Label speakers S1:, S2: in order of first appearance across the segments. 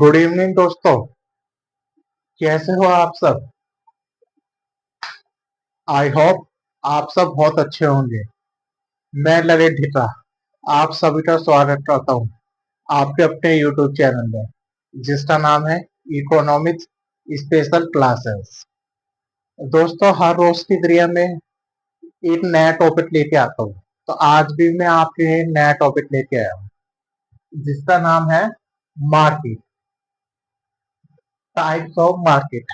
S1: Good evening दोस्तों। कैसे हो आप सब? आई होप आप सब बहुत अच्छे होंगे। मैं ललित ढिका आप सभी का स्वागत करता हूँ आपके अपने यूट्यूब चैनल में, जिसका नाम है इकोनॉमिक्स स्पेशल क्लासेस। दोस्तों, हर रोज की क्रिया में एक नया टॉपिक लेके आता हूँ। तो आज भी मैं आपके लिए नया टॉपिक लेके आया हूँ, जिसका नाम है मार्केट, टाइप्स ऑफ मार्केट।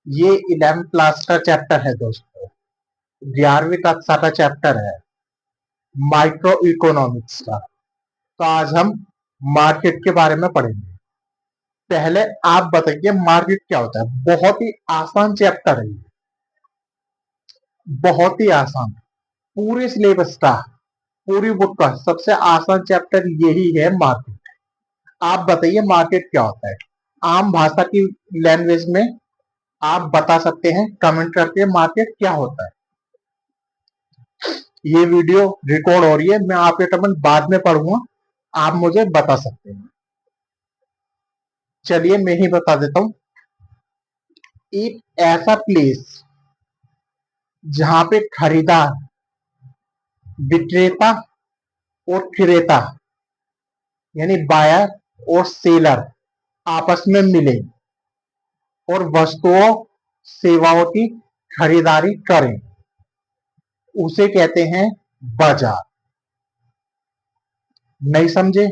S1: ये 11th क्लास का चैप्टर है दोस्तों, 11वीं कक्षा का चैप्टर है माइक्रो इकोनॉमिक्स का। तो आज हम मार्केट के बारे में पढ़ेंगे। पहले आप बताइए मार्केट क्या होता है। बहुत ही आसान चैप्टर है, बहुत ही आसान। पूरे सिलेबस का, पूरी बुक का सबसे आसान चैप्टर यही है मार्केट। आप बताइए मार्केट क्या होता है। आम भाषा की लैंग्वेज में आप बता सकते हैं कमेंट करके मार्केट क्या होता है। ये वीडियो रिकॉर्ड हो रही है, मैं आपके कमेंट बाद में पढ़ूंगा, आप मुझे बता सकते हैं। चलिए मैं ही बता देता हूं। एक ऐसा प्लेस जहां पे खरीदार, विक्रेता और क्रेता यानी बायर और सेलर आपस में मिले और वस्तुओं सेवाओं की खरीदारी करें, उसे कहते हैं बाजार। नहीं समझे?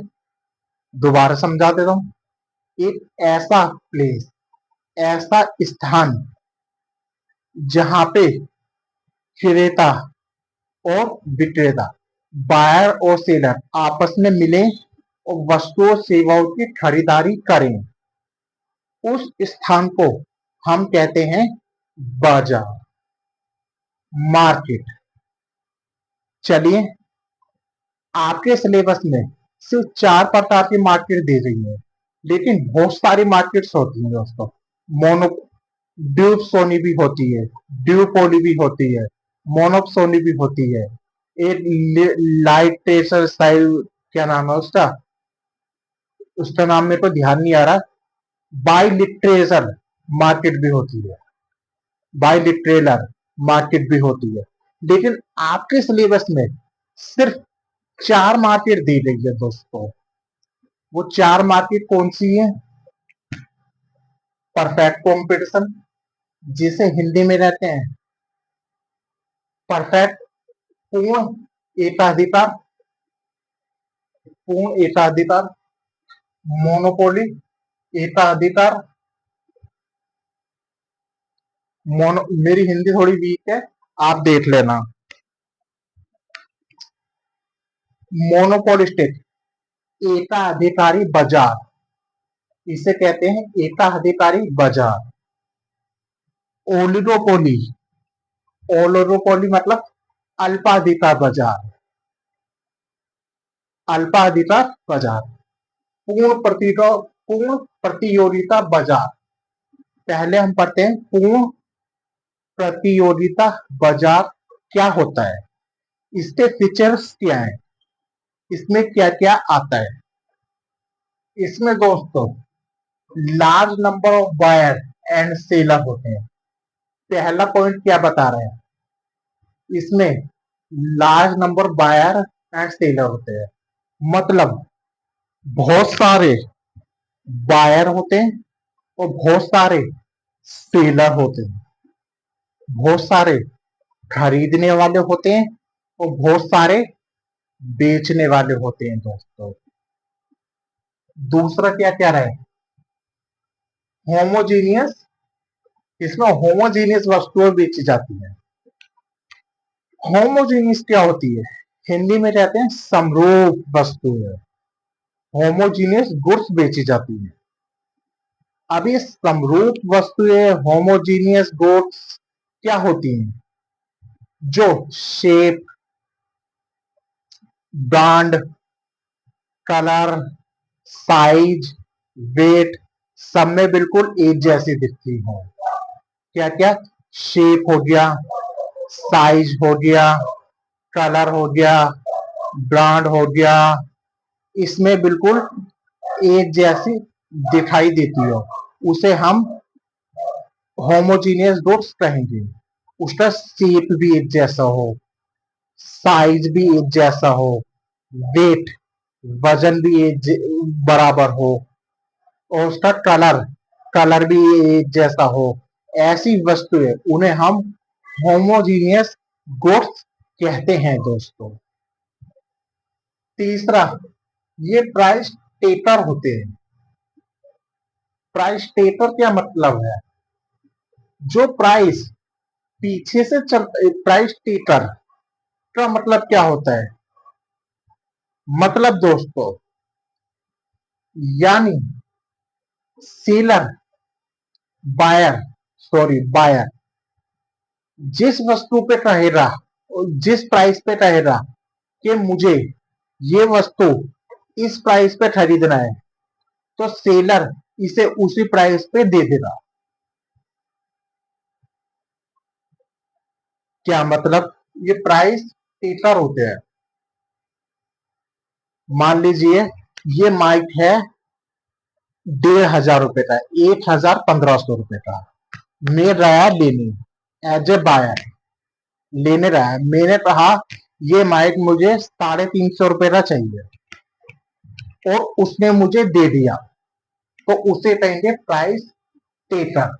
S1: दोबारा समझा देता हूं। एक ऐसा प्लेस, ऐसा स्थान जहां पे क्रेता और विक्रेता, बायर और सेलर आपस में मिले और वस्तुओं सेवाओं की खरीदारी करें, उस स्थान को हम कहते हैं बाजार, मार्केट। चलिए, आपके सिलेबस में सिर्फ 4 प्रकार की मार्केट दी गई है, लेकिन बहुत सारी मार्केट्स होती हैं दोस्तों। मोनो ड्यूसोनी भी होती है, ड्यूपोली भी होती है, मोनोपसोनी भी होती है। एक लाइट टेसर स्टाइल, क्या नाम है उसका, उसका नाम मेरे को ध्यान नहीं आ रहा। बाई लिटरेचर मार्केट भी होती है, बाई लिटरेलर मार्केट भी होती है। लेकिन आपके सिलेबस में सिर्फ 4 मार्केट दी गई है दोस्तों। वो 4 मार्केट कौन सी है? परफेक्ट कंपटीशन, जिसे हिंदी में रहते हैं परफेक्ट पूर्ण एकाधिकार, पूर्ण एकाधिकार, मोनोपोली एकाधिकार, मेरी हिंदी थोड़ी वीक है, आप देख लेना। मोनोपोलिस्टिक एकाधिकारी बाजार, इसे कहते हैं एकाधिकारी बाजार। ओलिगोपोली, ओलिगोपोली मतलब अल्पाधिकार बाजार, अल्पाधिकार बाजार। पूर्ण प्रतियोगिता बाजार। पहले हम पढ़ते हैं पूर्ण प्रतियोगिता बाजार क्या होता है, इसके फीचर्स क्या है, इसमें क्या क्या आता है। इसमें दोस्तों large number of buyer and seller होते हैं। पहला पॉइंट क्या बता रहे हैं, इसमें large number buyer and seller होते हैं। मतलब बहुत सारे बायर होते हैं और बहुत सारे सेलर होते हैं। बहुत सारे खरीदने वाले होते हैं और बहुत सारे बेचने वाले होते हैं दोस्तों। दूसरा क्या क्या रहे, होमोजीनियस, इसमें होमोजीनियस वस्तुएं बेची जाती है। होमोजीनियस क्या होती है? हिंदी में कहते हैं समरूप वस्तुएं, होमोजीनियस गुड्स बेची जाती है। अब ये समरूप वस्तुएं, होमोजीनियस गुड्स क्या होती हैं? जो shape, brand, colour, size, weight सब में बिल्कुल एक जैसी दिखती हो। क्या क्या? शेप हो गया, साइज हो गया, कलर हो गया, ब्रांड हो गया, इसमें बिल्कुल एक जैसी दिखाई देती हो उसे हम होमोजीनियस डॉट्स कहेंगे। उसका शेप भी एक जैसा हो, साइज भी एक जैसा हो, वेट वजन भी एक बराबर हो, और उसका कलर कलर भी एक जैसा हो, ऐसी वस्तुएं उन्हें हम होमोजीनियस गोट्स कहते हैं दोस्तों। तीसरा, ये प्राइस टेकर होते हैं। प्राइस टेकर क्या मतलब है? जो प्राइस पीछे से चल, प्राइस टेकर का मतलब क्या होता है? मतलब दोस्तों, यानी सेलर बायर जिस वस्तु पे कहेगा, जिस प्राइस पे कहेगा कि मुझे ये वस्तु इस प्राइस पे खरीदना है, तो सेलर इसे उसी प्राइस पे दे देगा। क्या मतलब? ये प्राइस टेकर होते हैं। मान लीजिए ये माइक है 1,500 का, 1,1500 का। मैं रहा लेने, एज ए बायर लेने रहा है। मैंने कहा ये माइक मुझे 350 का चाहिए, और उसने मुझे दे दिया, तो उसे कहेंगे प्राइस टेकर।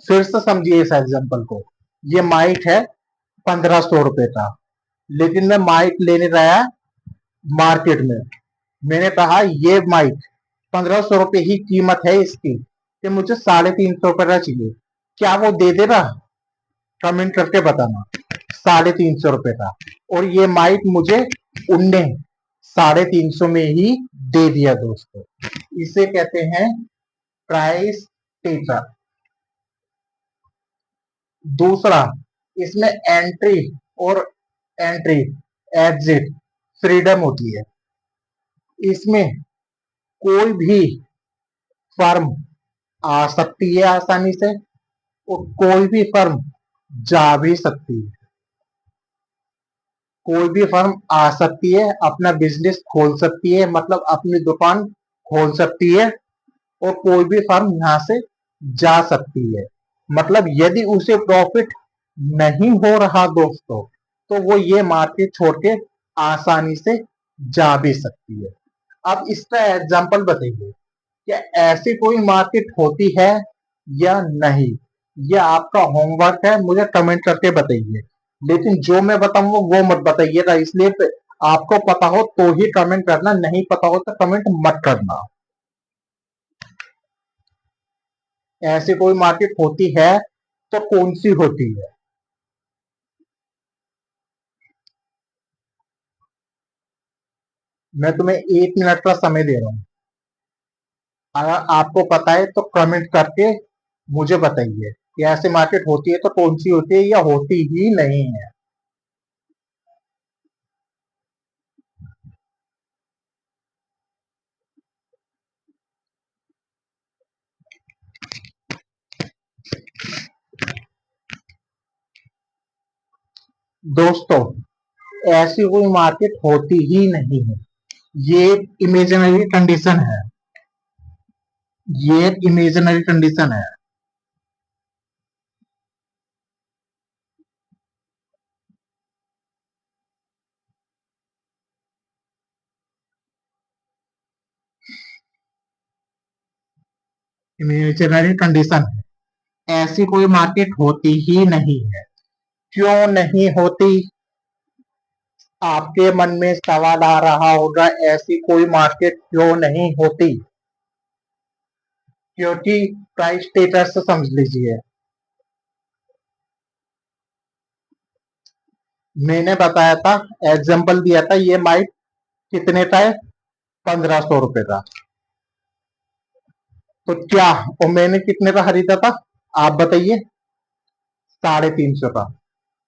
S1: फिर से समझिए इस एग्जांपल को। ये माइक है 1,500 का, लेकिन मैं माइक लेने गया मार्केट में। मैंने कहा ये माइक 1,500 ही कीमत है इसकी, कि मुझे 350 का चाहिए। क्या वो दे देगा? कमेंट करके बताना। 350 का, और ये माइक मुझे उनने 350 में ही दे दिया दोस्तों। इसे कहते हैं प्राइस टेकर। दूसरा, इसमें एंट्री और एंट्री एग्जिट फ्रीडम होती है। इसमें कोई भी फर्म आ सकती है आसानी से, और कोई भी फर्म जा भी सकती है। कोई भी फर्म आ सकती है, अपना बिजनेस खोल सकती है, मतलब अपनी दुकान खोल सकती है, और कोई भी फर्म यहां से जा सकती है। मतलब यदि उसे प्रॉफिट नहीं हो रहा दोस्तों, तो वो ये मार्केट छोड़ के आसानी से जा भी सकती है। अब इसका एग्जांपल बताइए, क्या ऐसी कोई मार्केट होती है या नहीं? ये आपका होमवर्क है, मुझे कमेंट करके बताइए। लेकिन जो मैं बताऊंगा वो मत बताइएगा, इसलिए आपको पता हो तो ही कमेंट करना, नहीं पता हो तो कमेंट मत करना। ऐसी कोई मार्केट होती है तो कौन सी होती है? मैं तुम्हें 1 मिनट का समय दे रहा हूं। अगर आपको पता है तो कमेंट करके मुझे बताइए कि ऐसी मार्केट होती है तो कौन सी होती है, या होती ही नहीं है। दोस्तों, ऐसी कोई मार्केट होती ही नहीं है। ये इमेजिनरी कंडीशन है। ये इमेजिनरी कंडीशन है। इमेजिनरी कंडीशन है। ऐसी कोई मार्केट होती ही नहीं है। क्यों नहीं होती? आपके मन में सवाल आ रहा होगा, ऐसी कोई मार्केट क्यों नहीं होती? क्योंकि प्राइस स्टेटस से समझ लीजिए। मैंने बताया था, एग्जाम्पल दिया था, ये माइक कितने का है? 1,500 का। तो क्या, और मैंने कितने का खरीदा था? आप बताइए। 350 का।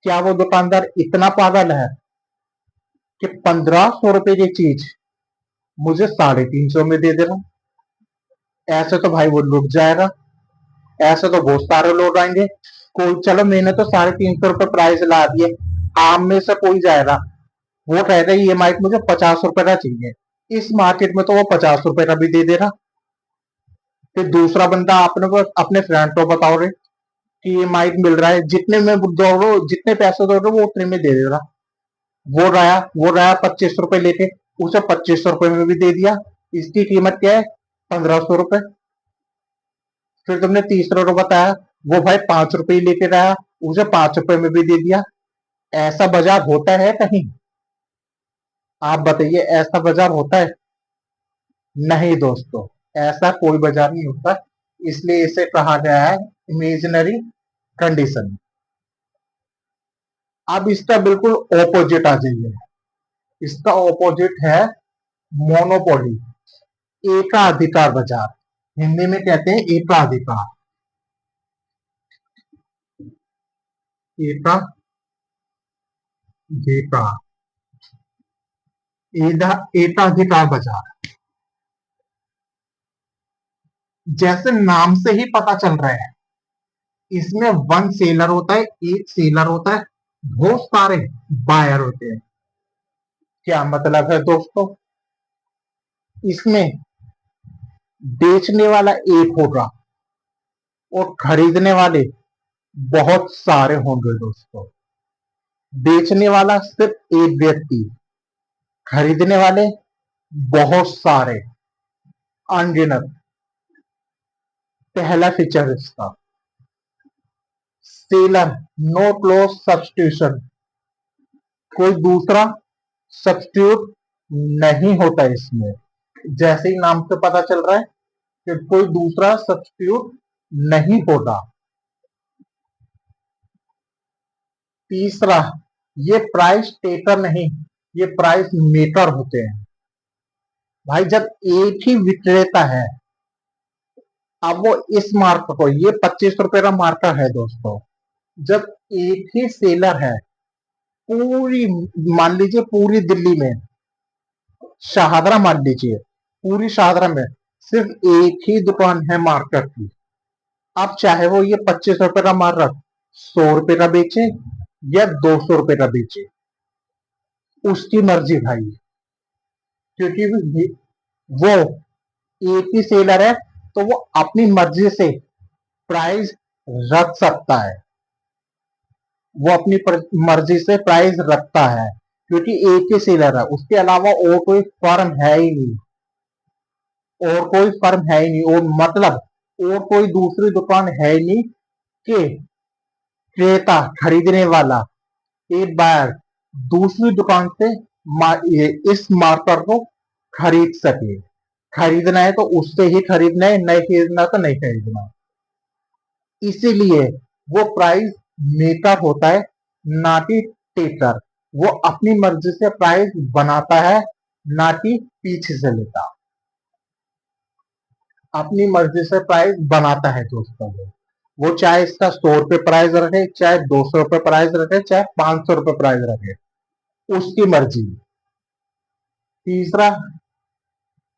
S1: क्या वो दुकानदार इतना पागल है कि 1,500 की चीज मुझे 350 में दे देगा? ऐसे तो भाई वो लुट जाएगा। ऐसे तो बहुत सारे लोग आएंगे। कोई, चलो मैंने तो 350 रुपये प्राइस ला दिए, आम में से कोई जाएगा, वो कहेगा ये माइक मुझे 50 रुपए का चाहिए, इस मार्केट में तो वो 50 रुपए का भी दे दे रहा। फिर दूसरा बंदा अपने फ्रेंड को बताओ रे कि ये माइक मिल रहा है, जितने में दौड़ो, जितने पैसे दौड़ो वो उतने में दे दे रहा। वो रहा 25 रुपए लेके, उसे 2500 रुपए में भी दे दिया। इसकी कीमत क्या है? 1500 रुपए। फिर तुमने तीसरा रो बताया, वो भाई 5 रुपए ही लेके रहा, उसे 5 रुपए में भी दे दिया। ऐसा बाजार होता है कहीं? आप बताइए, ऐसा बाजार होता है? नहीं दोस्तों, ऐसा कोई बाजार नहीं होता। इसलिए इसे कहा गया है इमेजिनरी कंडीशन। अब इसका बिल्कुल ऑपोजिट आ जाइए। इसका ऑपोजिट है मोनोपोली, एकाधिकार बाजार। हिंदी में कहते हैं एकाधिकार। एकाधिकार, एकाधिकार बाजार। जैसे नाम से ही पता चल रहा है, इसमें वन सेलर होता है, एक सेलर होता है, बहुत सारे बायर होते हैं। क्या मतलब है दोस्तों? इसमें बेचने वाला एक होगा और खरीदने वाले बहुत सारे होंगे दोस्तों। बेचने वाला सिर्फ एक व्यक्ति, खरीदने वाले बहुत सारे, अनगिनत। पहला फीचर इसका, सेलर नो क्लोज सब्सटीट्यूशन, कोई दूसरा सब्सटीट्यूट नहीं होता इसमें। जैसे ही नाम से पता चल रहा है कि कोई दूसरा सब्सटीट्यूट नहीं होता। तीसरा, ये प्राइस टेकर नहीं, ये प्राइस मेकर होते हैं। भाई जब एक ही विक्रेता है, अब वो इस मार्क को, ये 25 रुपए का मार्का है दोस्तों, जब एक ही सेलर है पूरी, मान लीजिए पूरी दिल्ली में, शाहदरा मान लीजिए, पूरी शाहदरा में सिर्फ एक ही दुकान है मार्केट की। अब चाहे वो ये 25 रुपए का मार्क 100 रुपए का बेचे या 200 रुपए का बेचे, उसकी मर्जी भाई। क्योंकि वो एक ही सेलर है, तो वो अपनी मर्जी से प्राइस रख सकता है। वो अपनी मर्जी से प्राइस रखता है, क्योंकि एक ही सेलर है, उसके अलावा और कोई फर्म है ही नहीं, और कोई फर्म है ही नहीं, और मतलब और कोई दूसरी दुकान है ही नहीं कि क्रेता, खरीदने वाला, एक बार दूसरी दुकान से इस मार्कर को खरीद सके। खरीदना है तो उससे ही खरीदना है, नहीं खरीदना तो नहीं खरीदना। इसीलिए वो प्राइस मेकर होता है, ना कि टेकर। वो अपनी मर्जी से प्राइस बनाता है, ना कि पीछे से लेता। अपनी मर्जी से प्राइस बनाता है दोस्तों। वो चाहे इसका 100 रुपए प्राइस रखे, चाहे 200 रुपए प्राइस रखे, चाहे 500 रुपए प्राइस रखे, उसकी मर्जी। तीसरा,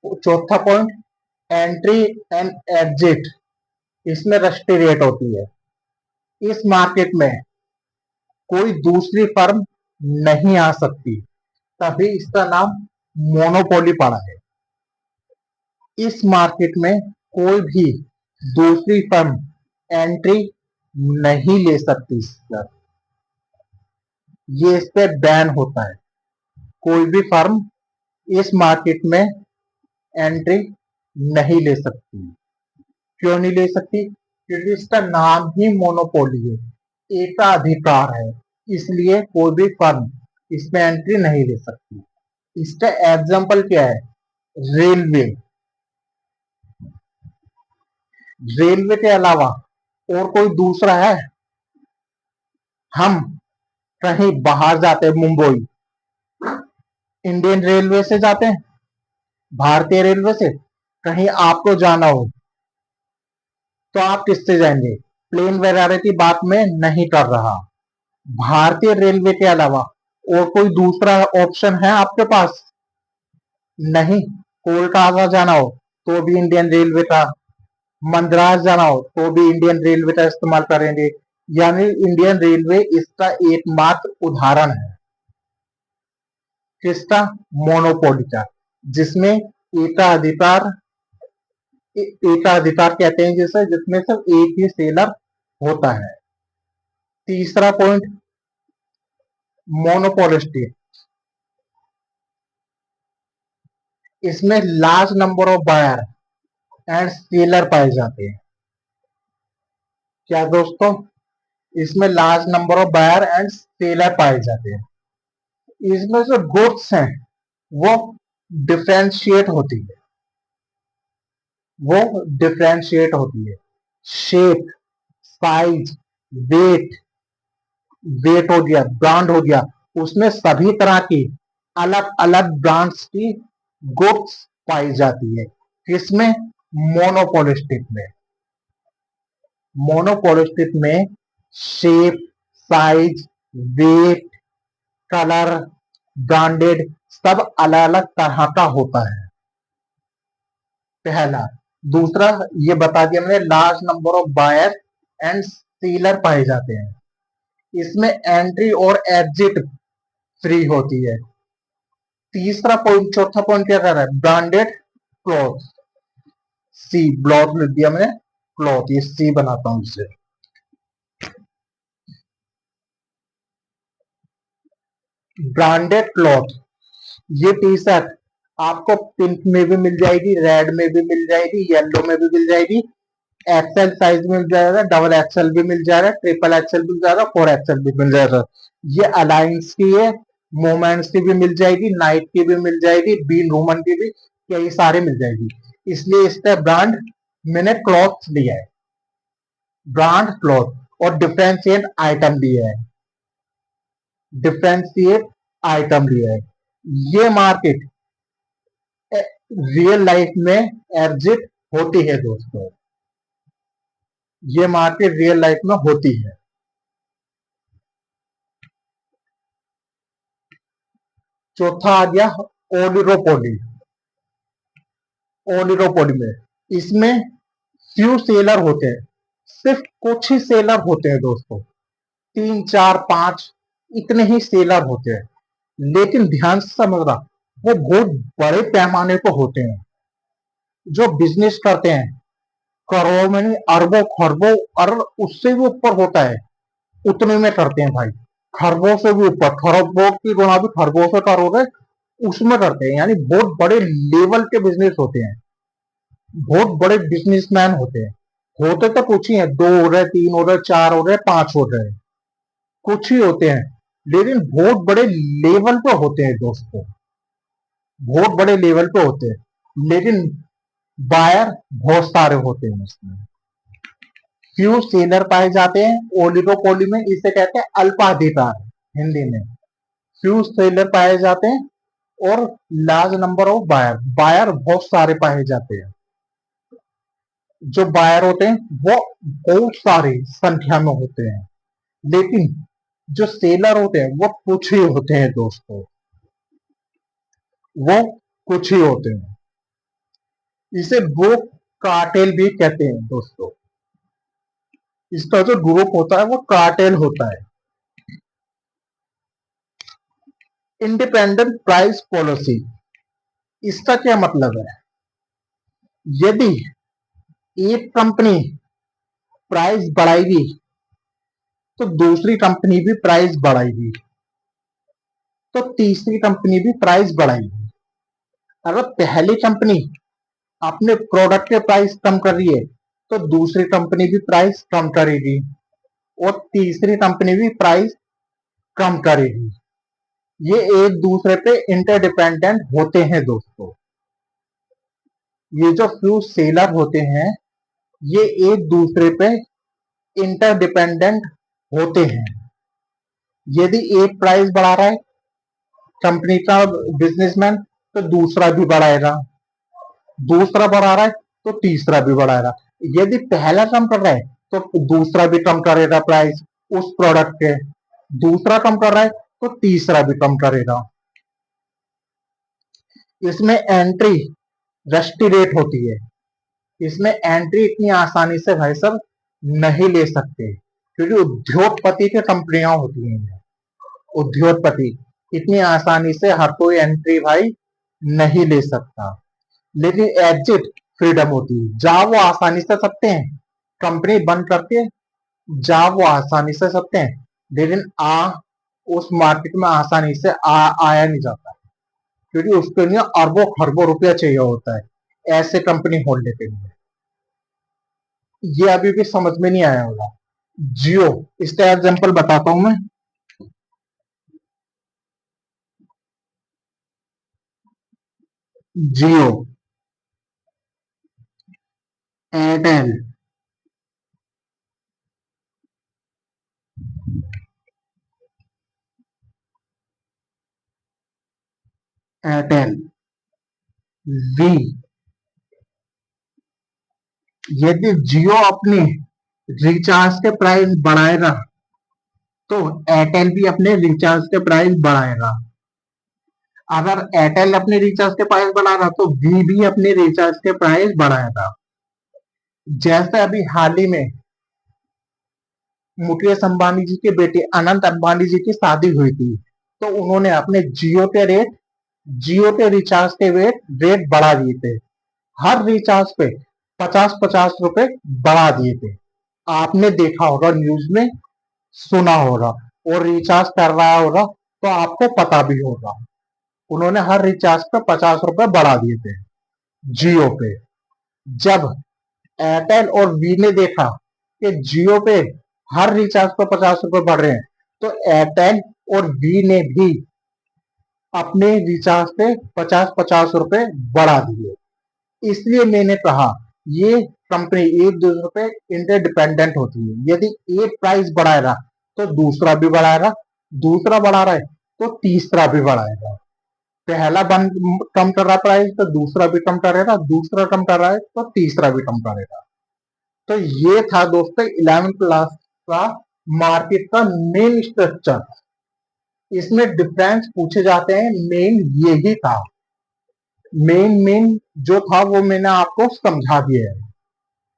S1: चौथा पॉइंट, एंट्री एंड एग्जिट। इसमें रस्टी रेट होती है। इस मार्केट में कोई दूसरी फर्म नहीं आ सकती, तभी इसका नाम मोनोपोली पड़ा है। इस मार्केट में कोई भी दूसरी फर्म एंट्री नहीं ले सकती सर, ये इस पे बैन होता है। कोई भी फर्म इस मार्केट में एंट्री नहीं ले सकती। क्यों नहीं ले सकती? क्योंकि इसका नाम ही मोनोपोली है, एकाधिकार है, इसलिए कोई भी फर्म इसमें एंट्री नहीं ले सकती। इसका एग्जाम्पल क्या है? रेलवे। रेलवे के अलावा और कोई दूसरा है? हम कहीं बाहर जाते हैं, मुंबई, इंडियन रेलवे से जाते हैं, भारतीय रेलवे से। कहीं आपको जाना हो तो आप किससे जाएंगे? प्लेन वगैरह की बात मैं नहीं कर रहा। भारतीय रेलवे के अलावा और कोई दूसरा ऑप्शन है आपके पास? नहीं। कोलकाता जाना हो तो भी इंडियन रेलवे का, मद्रास जाना हो तो भी इंडियन रेलवे का इस्तेमाल करेंगे। यानी इंडियन रेलवे इसका एकमात्र उदाहरण है। किसका? मोनोपोली का। जिसमें एकाधिकार एकाधिकार कहते हैं जिसे, जिसमें सिर्फ एक ही सेलर होता है। तीसरा पॉइंट मोनोपोलिस्टिक, इसमें large number of buyer and seller पाए जाते हैं। क्या दोस्तों, इसमें large number of buyer and seller पाए जाते हैं। इसमें जो गुड्स हैं वो डिफ्रेंशिएट होती है, वो डिफ्रेंशिएट होती है। शेप, साइज, वेट, वेट हो गया, ब्रांड हो गया, उसमें सभी तरह की अलग अलग ब्रांड्स की गुड्स पाई जाती है। किसमें? मोनोपोलिस्टिक में। मोनोपोलिस्टिक में shape, size, weight, colour, branded सब अलग अलग तरह का होता है, पहला। दूसरा, ये बता दिया मैंने, large number of buyer and seller पाए जाते हैं। इसमें एंट्री और एग्जिट फ्री होती है। तीसरा पॉइंट, चौथा पॉइंट क्या कर रहा है? Branded cloth. सी ब्लॉक लिख दिया मैंने, क्लॉथ, ये सी बनाता हूं इसे। ब्रांडेड क्लॉथ, ये टी शर्ट आपको पिंक में भी मिल जाएगी, रेड में भी मिल जाएगी, येलो में भी मिल जाएगी, एक्सएल साइज में मिल जाएगा, डबल एक्सएल भी मिल जाएगा, ट्रिपल एक्सएल भी मिल जाएगा, 4 एक्सएल भी मिल जाएगा। ये अलायंस की है, मोमेंट्स की भी मिल जाएगी, नाइट की भी मिल जाएगी, बीन रोमन की भी, कई सारे मिल जाएगी। इसलिए इसका ब्रांड मैंने क्लॉथ लिया है, ब्रांड क्लॉथ, और डिफरेंशिएट आइटम लिया है, डिफरेंशिएट आइटम लिया है। ये मार्केट रियल लाइफ में एग्जिट होती है दोस्तों, ये मार्केट रियल लाइफ में होती है। चौथा आ गया ओलिगोपोली। ओलिगोपोली में इसमें फ्यू सेलर होते हैं, सिर्फ कुछ ही सेलर होते हैं दोस्तों, 3 4 5 इतने ही सेलर होते हैं। लेकिन ध्यान से समझना, वो बहुत बड़े पैमाने पर होते हैं, जो बिजनेस करते हैं करोड़ों में नहीं, अरबों खरबों और उससे भी ऊपर होता है, उतने में करते हैं भाई। खरबों से भी ऊपर, खरबों की गुणा भी खरबों से करोगे, उसमें करते हैं। यानी बहुत बड़े लेवल के बिजनेस होते हैं, बहुत बड़े बिजनेसमैन होते हैं। होते तो कुछ ही है, 2 हो रहे, 3 हो रहे, 4 हो रहे, 5 हो रहे, कुछ ही होते हैं, लेकिन बहुत बड़े लेवल पे होते हैं दोस्तों, बहुत बड़े लेवल पे होते हैं। लेकिन बायर बहुत सारे होते हैं इसमें। फ्यू सेलर पाए जाते हैं ओलिगोपोली में, इसे कहते हैं अल्पाधिकार हिंदी में। फ्यू सेलर पाए जाते हैं और large number of buyer, buyer बहुत सारे पाए जाते हैं। जो बायर होते हैं वो बहुत सारी संख्या में होते हैं, लेकिन जो सेलर होते हैं वो कुछ ही होते हैं दोस्तों, वो कुछ ही होते हैं। इसे वो कार्टेल भी कहते हैं दोस्तों, इसका जो ग्रुप होता है वो कार्टेल होता है। इंडिपेंडेंट प्राइस पॉलिसी, इसका क्या मतलब है? यदि एक कंपनी प्राइस बढ़ाएगी तो दूसरी कंपनी भी प्राइस बढ़ाएगी, तो तीसरी कंपनी भी प्राइस बढ़ाएगी। अगर पहली कंपनी अपने प्रोडक्ट के प्राइस कम कर रही है तो दूसरी कंपनी भी प्राइस कम करेगी और तीसरी कंपनी भी प्राइस कम करेगी। ये एक दूसरे पे इंटरडिपेंडेंट होते हैं दोस्तों। ये जो फ्यू सेलर होते हैं ये एक दूसरे पे इंटरडिपेंडेंट होते हैं। यदि एक प्राइस बढ़ा रहा है कंपनी का बिजनेसमैन तो दूसरा भी बढ़ाएगा, दूसरा बढ़ा रहा है तो तीसरा भी बढ़ाएगा। यदि पहला कम कर रहा है तो दूसरा भी कम करेगा प्राइस उस प्रोडक्ट के, दूसरा कम कर रहा है तो तीसरा भी कम करेगा। इसमें एंट्री रेस्ट्रिक्ट होती है, इसमें एंट्री इतनी आसानी से भाई साहब नहीं ले सकते, क्योंकि उद्योगपति की कंपनियां होती हैं। उद्योगपति इतनी आसानी से हर कोई एंट्री भाई नहीं ले सकता। लेकिन एग्जिट फ्रीडम होती है, जहां वो आसानी से सकते हैं, कंपनी बंद करके जहां वो आसानी से सकते हैं, लेकिन उस मार्केट में आसानी से आया नहीं जाता, क्योंकि उसके लिए अरबों खरबों रुपया चाहिए होता है ऐसे कंपनी होल्ड के लिए। ये अभी भी समझ में नहीं आया होगा। जियो, इसका एग्जांपल बताता हूं मैं। जियो, एयरटेल, एयरटेल, वी। यदि जियो अपने रिचार्ज के प्राइस बढ़ाएगा तो एयरटेल भी अपने रिचार्ज के प्राइस बढ़ाएगा। अगर एयरटेल अपने रिचार्ज के प्राइस बढ़ा रहा तो वी भी अपने रिचार्ज के प्राइस बढ़ाएगा। जैसे अभी हाल ही में मुकेश अंबानी जी के बेटे अनंत अंबानी जी की शादी हुई थी, तो उन्होंने अपने जियो के रिचार्ज के रेट बढ़ा दिए थे। हर रिचार्ज पे 50-50 रुपए बढ़ा दिए थे। आपने देखा होगा, न्यूज में सुना होगा, और रिचार्ज कर रहा होगा तो आपको पता भी होगा। उन्होंने हर रिचार्ज पे 50 रुपए बढ़ा दिए थे जियो पे। जब एयरटेल और वी ने देखा कि जियो पे हर रिचार्ज पर 50 रुपए बढ़ रहे हैं, तो एयरटेल और वी ने भी अपने रिचार्ज पे 50-50 रुपए बढ़ा दिए। इसलिए मैंने कहा, ये कंपनी एक दूसरे पे इंटरडिपेंडेंट होती है। यदि एक प्राइस बढ़ाएगा तो दूसरा भी बढ़ाएगा, दूसरा बढ़ा रहा है तो तीसरा भी बढ़ाएगा। पहला बंद कम कर रहा प्राइस तो दूसरा भी कम करेगा, दूसरा कम कर रहा है तो तीसरा भी कम करेगा। तो ये था दोस्तों 11th क्लास का मार्केट का मेन स्ट्रक्चर। इसमें डिफरेंस पूछे जाते हैं, मेन यही था। मेन जो था वो मैंने आपको समझा दिया है।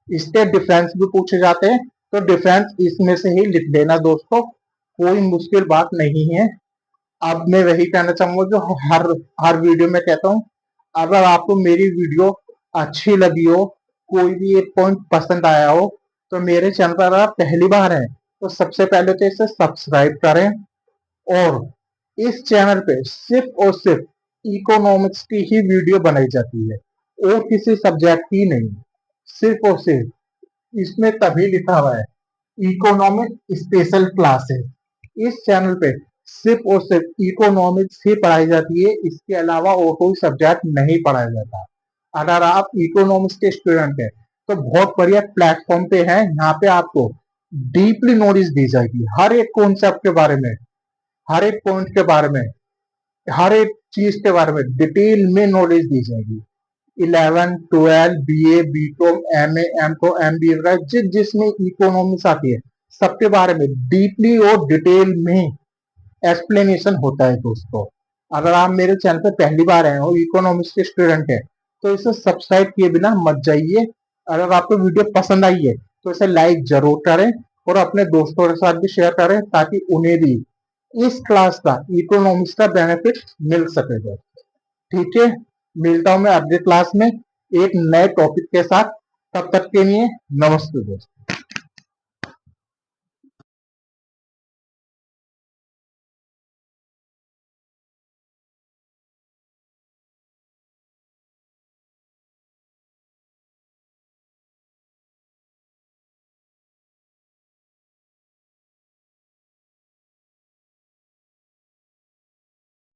S1: इसके डिफरेंस भी पूछे जाते हैं, तो डिफरेंस इसमें से ही लिख देना दोस्तों, कोई मुश्किल बात नहीं है। अब मैं वही कहना चाहूंगा जो हर हर वीडियो में कहता हूँ, अगर आपको मेरी वीडियो अच्छी लगी हो, कोई भी एक पॉइंट पसंद आया हो, तो मेरे चैनल पर आप पहली बार हैं तो सबसे पहले तो इसे सब्सक्राइब करें। और इस चैनल पे सिर्फ और सिर्फ इकोनॉमिक्स की ही वीडियो बनाई जाती है, और किसी सब्जेक्ट की नहीं। सिर्फ और सिर्फ इसमें तभी लिखा हुआ है इकोनॉमिक स्पेशल क्लासेस। इस चैनल पे सिर्फ और सिर्फ इकोनॉमिक्स ही पढ़ाई जाती है, इसके अलावा और कोई सब्जेक्ट नहीं पढ़ाया जाता। अगर आप इकोनॉमिक्स के स्टूडेंट हैं तो बहुत बढ़िया प्लेटफॉर्म पे है। यहाँ पे आपको डीपली नॉलेज दी जाएगी, हर एक कॉन्सेप्ट के बारे में, हर एक पॉइंट के बारे में, हर एक चीज के बारे में डिटेल में नॉलेज दी जाएगी। 11, 12, BA, BCom, MA, M.Com, MBA वगैरह जिसमें इकोनॉमिक्स आती है, सबके बारे में डीपली और डिटेल में एक्सप्लेनेशन होता है दोस्तों। अगर आप मेरे चैनल पे पहली बार आए हो, इकोनॉमिक्स के स्टूडेंट हैं, तो इसे सब्सक्राइब किए बिना मत जाइए। अगर आपको वीडियो पसंद आई है तो इसे लाइक जरूर करें, और अपने दोस्तों के साथ भी शेयर करें, ताकि उन्हें भी इस क्लास का, इकोनॉमिक्स का बेनिफिट मिल सकेगा। ठीक है, मिलता हूं मैं अगले क्लास में एक नए टॉपिक के साथ। तब तक के लिए नमस्ते दोस्तों।